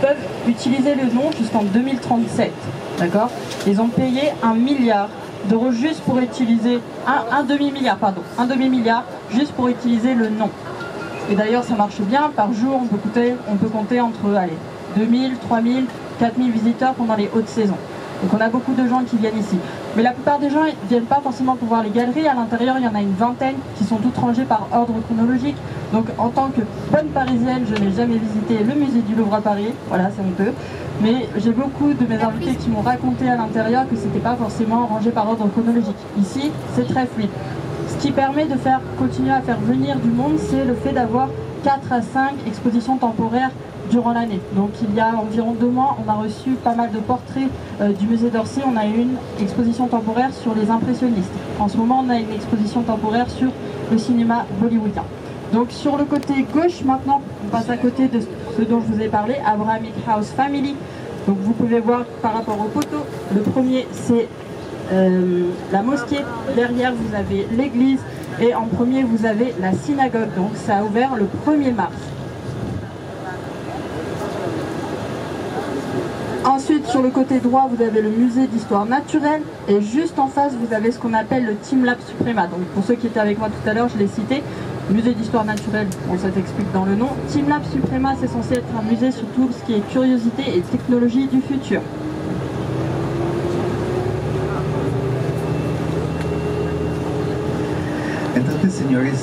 peuvent utiliser le nom jusqu'en 2037. D'accord? Ils ont payé 1 milliard d'euros juste pour utiliser, un demi-milliard, pardon, un demi-milliard juste pour utiliser le nom. Et d'ailleurs, ça marche bien. Par jour, on peut compter entre, allez, 2000, 3000, 4000 visiteurs pendant les hautes saisons. Donc on a beaucoup de gens qui viennent ici. Mais la plupart des gens ne viennent pas forcément pour voir les galeries. À l'intérieur, il y en a une vingtaine qui sont toutes rangées par ordre chronologique. Donc en tant que bonne parisienne, je n'ai jamais visité le musée du Louvre à Paris. Voilà, c'est honteux. Mais j'ai beaucoup de mes invités qui m'ont raconté à l'intérieur que ce n'était pas forcément rangé par ordre chronologique. Ici, c'est très fluide. Ce qui permet de continuer à faire venir du monde, c'est le fait d'avoir 4 à 5 expositions temporaires durant l'année. Donc il y a environ 2 mois, on a reçu pas mal de portraits du musée d'Orsay. On a eu une exposition temporaire sur les impressionnistes. En ce moment, on a une exposition temporaire sur le cinéma bollywoodien. Donc sur le côté gauche, maintenant, on passe à côté de ce dont je vous ai parlé, Abrahamic House Family. Donc vous pouvez voir par rapport aux photos, le premier c'est la mosquée, derrière vous avez l'église et en premier vous avez la synagogue. Donc ça a ouvert le 1er mars. Ensuite, sur le côté droit, vous avez le musée d'histoire naturelle et juste en face, vous avez ce qu'on appelle le Team Lab Suprema. Donc pour ceux qui étaient avec moi tout à l'heure, je l'ai cité, musée d'histoire naturelle, bon, ça s'explique dans le nom. Team Lab Suprema, c'est censé être un musée sur tout ce qui est curiosité et technologie du futur. Entonces, señores,